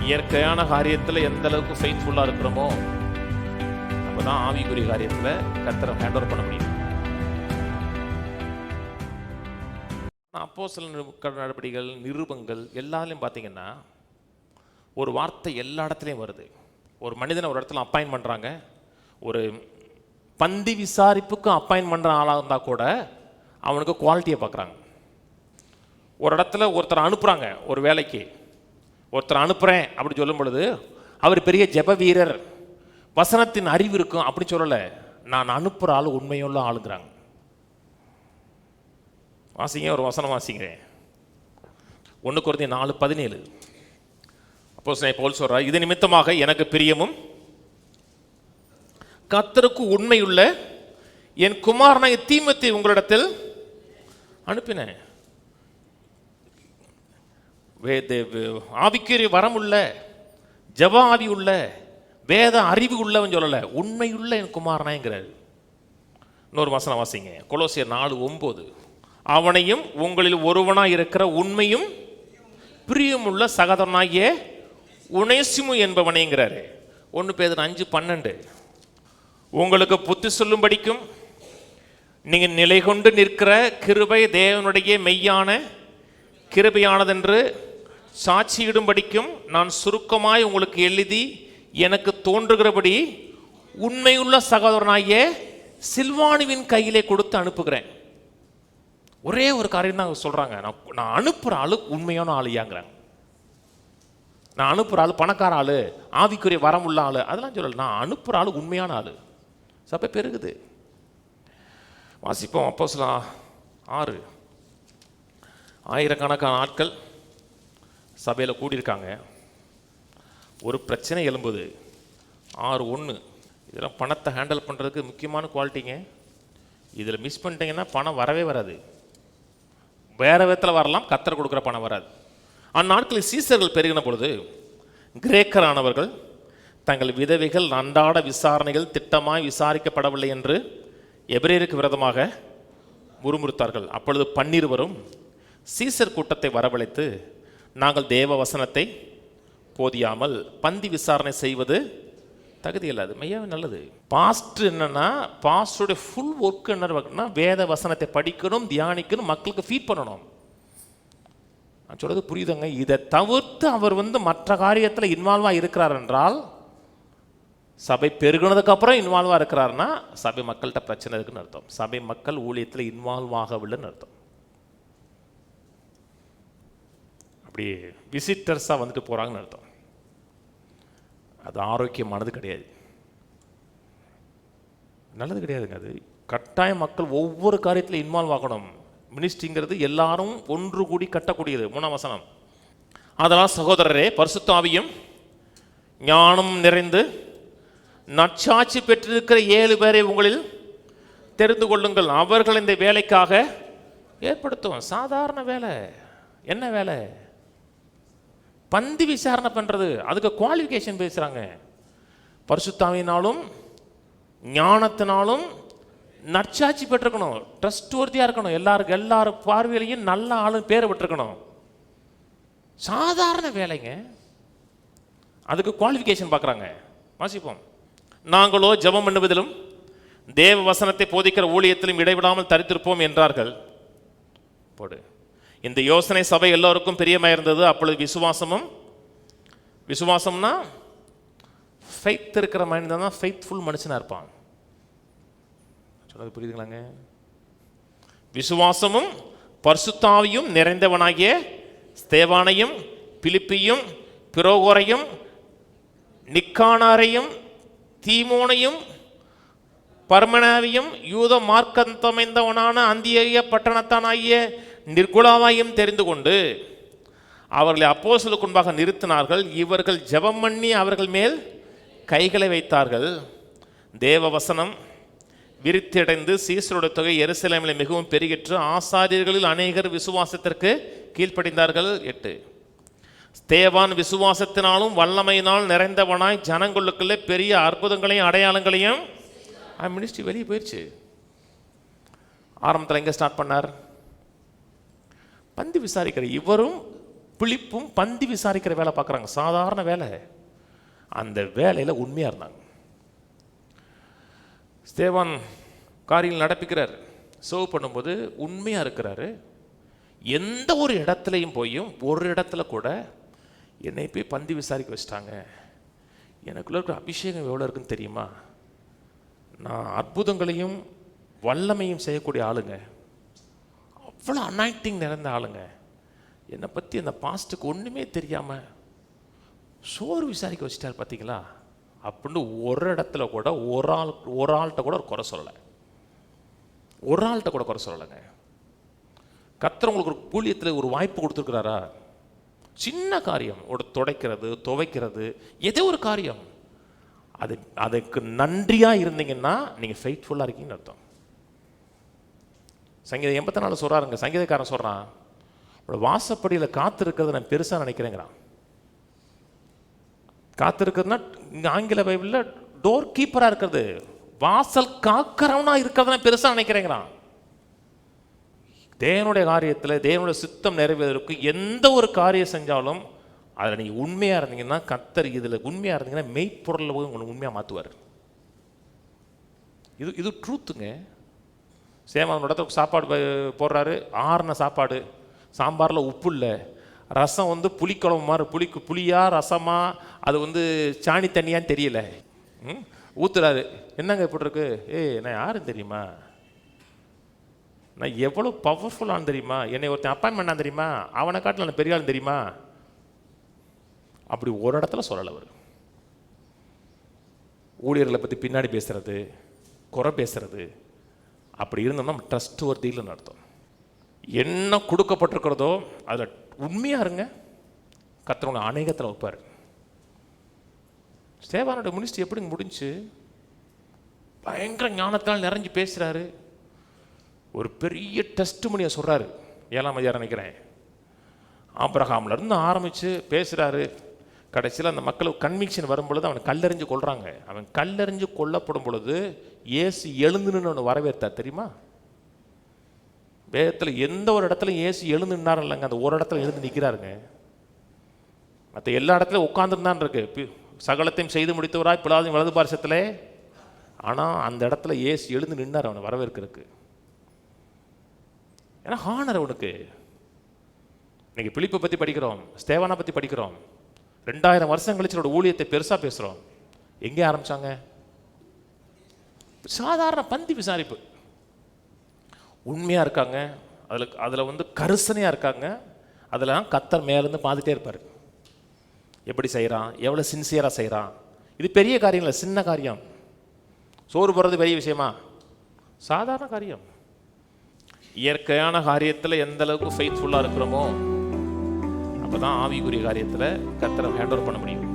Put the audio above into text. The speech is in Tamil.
இயற்கையான காரியத்தில் எந்த அளவுக்கு ஃபெய்த்ஃபுல்லாக இருக்கிறோமோ அப்போ தான் ஆவிக்குரிய காரியத்தில் கர்த்தரை ஹேண்ட் ஓவர் பண்ண முடியும். அப்போஸ்தலர் நடவடிக்கைகள், நிருபங்கள் எல்லாத்துலேயும் பார்த்தீங்கன்னா ஒரு வார்த்தை எல்லா இடத்துலையும் வருது. ஒரு மனிதனை ஒரு இடத்துல அப்பாயின்ட் பண்ணுறாங்க, ஒரு பந்தி விசாரிப்புக்கும் அப்பாயின்ட் பண்ணுற ஆளாக இருந்தால் கூட அவனுக்கு குவாலிட்டியை பார்க்குறாங்க. ஒரு இடத்துல ஒருத்தரை அனுப்புகிறாங்க, ஒரு வேலைக்கு ஒருத்தரை அனுப்புகிறேன் அப்படி சொல்லும் பொழுது அவர் பெரிய ஜெப வீரர், வசனத்தின் அறிவு இருக்கும் அப்படி சொல்லலை. நான் அனுப்புகிற ஆள் உண்மையுள்ள ஆளுங்கிறாங்க. வாசிங்க, ஒரு வசனம் வாசிக்கிறேன். 1 கொரிந்தியர் 4:17. அப்போஸ்தலன் பவுல் சொல்றார், இது நிமித்தமாக எனக்கு பிரியமும் கர்த்தருக்கு உண்மையுள்ள என் குமாரனாகிய தீமோத்தேயுவை உங்களிடத்தில் அனுப்பினேன். ஆவிக்குரிய வரம் உள்ள, ஜெப ஆவி உள்ள, வேத அறிவு உள்ளவன் சொல்லலை, உண்மையுள்ள என் குமாரனாங்கிறார். இன்னொரு வசனம் வாசிங்க, கொலோசியர் 4:9. அவனையும் உங்களில் ஒருவனாய் இருக்கிற உண்மையும் பிரியமுள்ள சகோதரனாகிய உனேசிமு என்பவனேங்கிறாரு. 1 பேதுரு 5:12. உங்களுக்கு புத்தி சொல்லும் படிக்கும் நீங்கள் நிலை கொண்டு நிற்கிற கிருபை தேவனுடைய மெய்யான கிருபையானதென்று சாட்சியிடும் படிக்கும் நான் சுருக்கமாய் உங்களுக்கு எழுதி எனக்கு தோன்றுகிறபடி உண்மையுள்ள சகோதரனாகிய சில்வானுவின் கையிலே கொடுத்து அனுப்புகிறேன். ஒரே ஒரு காரியம் தான் சொல்கிறாங்க, நான் அனுப்புகிற ஆளு உண்மையான ஆளுயாங்கிறாங்க. நான் அனுப்புகிற ஆள் பணக்கார ஆள், ஆவிக்குரிய வரம் உள்ள ஆள், அதெல்லாம் சொல்லலை. நான் அனுப்புகிற ஆள் உண்மையான ஆள். சபை பெருகுது. வாசிப்போம். அப்போஸ்தலர் 6. ஆயிரக்கணக்கான ஆட்கள் சபையில் கூடியிருக்காங்க. ஒரு பிரச்சனை எழும்புது. 6:1. இதெல்லாம் பணத்தை ஹேண்டில் பண்ணுறதுக்கு முக்கியமான குவாலிட்டிங்க. இதில் மிஸ் பண்ணிட்டீங்கன்னா பணம் வரவே வராது. வேறு விதத்தில் வரலாம், கர்த்தர் கொடுக்குற பணம் வராது. அந்நாட்களில் சீசர்கள் பெருகின பொழுது கிரேக்கரானவர்கள் தங்கள் விதவைகள் அன்றாட விசாரணைகள் திட்டமாய் விசாரிக்கப்படவில்லை என்று எபிரேயருக்கு விரோதமாக முறுமுறுத்தார்கள். அப்பொழுது 12 சீசர் கூட்டத்தை வரவழைத்து, நாங்கள் தேவ வசனத்தை போதியாமல் பந்தி விசாரணை செய்வது தகுதியில்லாது. மையாவே நல்லது. பாஸ்ட் என்னன்னா, பாஸ்டருடைய ஃபுல் ஒர்க் என்ன, வேத வசனத்தை படிக்கணும், தியானிக்கணும், மக்களுக்கு ஃபீட் பண்ணணும். நான் சொல்றது புரியுதுங்க. இதை தவிர்த்து அவர் மற்ற காரியத்தில் இன்வால்வாக இருக்கிறார் என்றால், சபை பெருகினதுக்கு அப்புறம் இன்வால்வாக இருக்கிறாருன்னா சபை மக்கள்கிட்ட பிரச்சனை இருக்குன்னு அர்த்தம். சபை மக்கள் ஊழியத்தில் இன்வால்வ் ஆகவில்லைன்னு அர்த்தம். அப்படி விசிட்டர்ஸாக வந்துட்டு போகிறாங்கன்னு அர்த்தம். அது ஆரோக்கியமானது கிடையாது, நல்லது கிடையாதுங்க. அது கட்டாயம் மக்கள் ஒவ்வொரு காரியத்தில் இன்வால்வ் ஆகணும். மினிஸ்ட்ரிங்கிறது எல்லாரும் ஒன்று கூடி கட்டக்கூடியது. 3ஆம் வசனம். அதனால் சகோதரரே, பரிசுத்த ஆவியும் ஞானம் நிறைந்து நற்சாட்சி பெற்றிருக்கிற 7 பேரை உங்களில் தெரிந்து கொள்ளுங்கள். அவர்கள் இந்த வேலைக்காக ஏற்படுத்தும். சாதாரண வேலை என்ன வேலை? பந்தி விசாரணை பண்ணுறது. அதுக்கு குவாலிஃபிகேஷன் பேசுகிறாங்க. பரிசுத்த ஆவியினாலும் ஞானத்தினாலும் நற்சாட்சி பெற்றிருக்கணும், ட்ரஸ்ட்வர்த்தியாக இருக்கணும், எல்லாரும் பார்வையிலையும் நல்ல ஆளு பேரை விட்டுருக்கணும். சாதாரண வேலைங்க, அதுக்கு குவாலிஃபிகேஷன் பார்க்குறாங்க. வாசிப்போம். நாங்களோ ஜெபம் பண்ணுவதிலும் தேவ வசனத்தை போதிக்கிற ஊழியத்திலும் இடைவிடாமல் தரித்திருப்போம் என்றார்கள். போடு. இந்த யோசனை சபை எல்லோருக்கும் பிரியமாக இருந்தது. அப்பொழுது விசுவாசம்னா ஃபெய்த் இருக்கிற மனிதன் தான் ஃபெய்த்ஃபுல் மனுஷனாக இருப்பான். சொல்றது புரியுதுங்களாங்க? விசுவாசமும் பரிசுத்த ஆவியும் நிறைந்தவனாகிய ஸ்தேவானையும் பிலிப்பியும் பிரோகோரையும் நிக்கானாரையும் தீமோனையும் பர்மனாவையும் யூத மார்க்கந்தமைந்தவனான அந்தியோகிய பட்டணத்தானாகிய நிர்குலாவையும் தெரிந்து கொண்டு அவர்களை அப்போஸ்தலருக்கு முன்பாக நிறுத்தினார்கள். இவர்கள் ஜெபம் பண்ணி அவர்கள் மேல் கைகளை வைத்தார்கள். தேவ வசனம் விருத்தியடைந்து சீசருடைய தொகை எருசலேமில் மிகவும் பெருகிற்று. ஆசாரியர்களில் அநேகர் விசுவாசத்திற்கு கீழ்ப்படிந்தார்கள். 8. ஸ்தேவான் விசுவாசத்தினாலும் வல்லமையினால் நிறைந்தவனாய் ஜனங்களுக்குள்ளே பெரிய அற்புதங்களையும் அடையாளங்களையும் மினிஸ்ட்ரி வெளியே போயிடுச்சு. ஆரம்பத்தில் எங்கே ஸ்டார்ட் பண்ணார்? பந்தி விசாரிக்கிற இவரும் பிலிப்பும் பந்தி விசாரிக்கிற வேலை பார்க்குறாங்க, சாதாரண வேலை. அந்த வேலையில் உண்மையாக இருந்தாங்க. ஸ்தேவான் காரியம் நடப்பிக்கிறார், சர்வ் பண்ணும்போது உண்மையாக இருக்கிறாரு. எந்த ஒரு இடத்துலையும் போயும் ஒரு இடத்துல கூட என்னை போய் பந்தி விசாரிக்க வச்சிட்டாங்க, எனக்குள்ள இருக்கிற அபிஷேகம் எவ்வளோ இருக்குன்னு தெரியுமா, நான் அற்புதங்களையும் வல்லமையும் செய்யக்கூடிய ஆளுங்க, அவ்வளோ அனாயிண்டிங் நிறைந்த ஆளுங்க, என்னை பற்றி அந்த பாஸ்ட்டுக்கு ஒன்றுமே தெரியாமல் சோறு விசாரிக்க வச்சிட்டார் பார்த்தீங்களா அப்படின்னு ஒரு இடத்துல கூட ஒரு ஆள்கிட்ட கூட ஒரு குறை சொல்லலை, ஒரு ஆள்கிட்ட கூட குறை சொல்லலைங்க. கர்த்தர் உங்களுக்கு ஒரு ஊழியத்தில் ஒரு வாய்ப்பு கொடுத்துருக்கிறாரா, சின்ன காரியம், ஒரு துடைக்கிறது துவைக்கிறது ஏதோ ஒரு காரியம், அதுக்கு நன்றியாக இருந்தீங்கன்னா நீங்கள் ஃபெய்த்ஃபுல்லாக இருக்கீங்கன்னு அர்த்தம். சங்கீதம் 84 சொல்கிறாருங்க, சங்கீதக்காரன் சொல்கிறான், வாசப்படியில் காத்திருக்கிறத நான் பெருசாக நினைக்கிறேங்கிறான். காத்திருக்கிறதுனா இங்கே ஆங்கில பைபிளில் டோர் கீப்பராக இருக்கிறது, வாசல் காக்கிறவனா இருக்கிறத நான் பெருசாக நினைக்கிறேங்கிறான். தேவனுடைய காரியத்தில் தேவனுடைய சித்தம் நிறைவேறதுக்கு எந்த ஒரு காரியம் செஞ்சாலும் அதில் நீங்கள் உண்மையாக இருந்தீங்கன்னா, கர்த்தர் இதில் உண்மையாக இருந்தீங்கன்னா மெய்ப்பொருளில் போய் உங்களுக்கு உண்மையாக மாற்றுவார். இது ட்ரூத்துங்க. சேமானோட இடத்துக்கு சாப்பாடு போடுறாரு, ஆறுன சாப்பாடு, சாம்பாரில் உப்பு இல்லை, ரசம் வந்து புளிக்குழம்பு மாதிரி, புளியா ரசமா அது சாணி தண்ணியான்னு தெரியல, ஊத்துறாரு. என்னங்க இப்படி இருக்கு? நான் யாரும் தெரியுமா, நான் எவ்வளோ பவர்ஃபுல்லானு தெரியுமா, என்னை ஒருத்தன் அப்பாயின்மெண்ட் பண்ணான் தெரியுமா, அவனை காட்டில் நான் பெரிய ஆள் தெரியுமா, அப்படி ஒரு இடத்துல சொல்லலை. அவர் ஊழியர்களை பற்றி பின்னாடி பேசுறது, குறை பேசுறது, அப்படி இருந்தோம்னா நம்ம ட்ரஸ்ட் வர்த்தின்னு அர்த்தம். என்ன கொடுக்கப்பட்டிருக்கிறதோ அதில் உண்மையாக இருங்க, கர்த்தர் அநேகத்தில் வைப்பார். ஸ்தேவானோட மினிஸ்ட்ரி எப்படிங்க முடிஞ்சு? பயங்கர ஞானத்தால் நிறைஞ்சு பேசுகிறாரு, ஒரு பெரிய டெஸ்ட் மணியை சொல்கிறாரு. 7ஆம் அதிகாரம் நினைக்கிறேன், ஆபிரகாம்லேருந்து ஆரம்பித்து பேசுகிறாரு. கடைசியில் அந்த மக்களுக்கு கன்விக்ஷன் வரும்பொழுது அவனை கல்லெறிஞ்சு கொள்கிறாங்க. அவன் கல்லெறிஞ்சு கொல்லப்படும் பொழுது இயேசு எழுந்துன்னு ஒன்று வரவேற்றார் தெரியுமா? வேதத்தில் எந்த ஒரு இடத்துல இயேசு எழுந்து நின்னார் இல்லைங்க, அந்த ஒரு இடத்துல எழுந்து நிற்கிறாருங்க. மற்ற எல்லா இடத்துலையும் உட்காந்துருந்தான் இருக்கு, சகலத்தையும் செய்து முடித்தவராய் பிலாவின் வலது பார்சத்திலே. ஆனால் அந்த இடத்துல இயேசு எழுந்து நின்னார் அவனை வரவேற்கிறதுக்கு. ஏன்னா ஹானர் அவனுக்கு. இன்னைக்கு பிலிப்பை பற்றி படிக்கிறோம், ஸ்தேவானை பற்றி படிக்கிறோம், 2000 வருஷம் கழிச்சு ஊழியத்தை பெருசாக பேசுகிறோம். எங்கே ஆரம்பித்தாங்க? சாதாரண பந்தி விசாரிப்பு. உண்மையாக இருக்காங்க, அதில் கரிசனையாக இருக்காங்க, அதில் கர்த்தர் மேலேருந்து பார்த்துட்டே இருப்பார். எப்படி செய்கிறான், எவ்வளோ சின்சியராக செய்கிறான். இது பெரிய காரியம் இல்லை, சின்ன காரியம். சோறு போடுறது பெரிய விஷயமா? சாதாரண காரியம். இயற்கையான காரியத்தில் எந்த அளவுக்கு ஃபெய்த்ஃபுல்லாக இருக்கிறோமோ அப்போ தான் ஆவிக்குரிய காரியத்தில் கர்த்தரை ஹேண்ட் ஓவர் பண்ண முடியும்.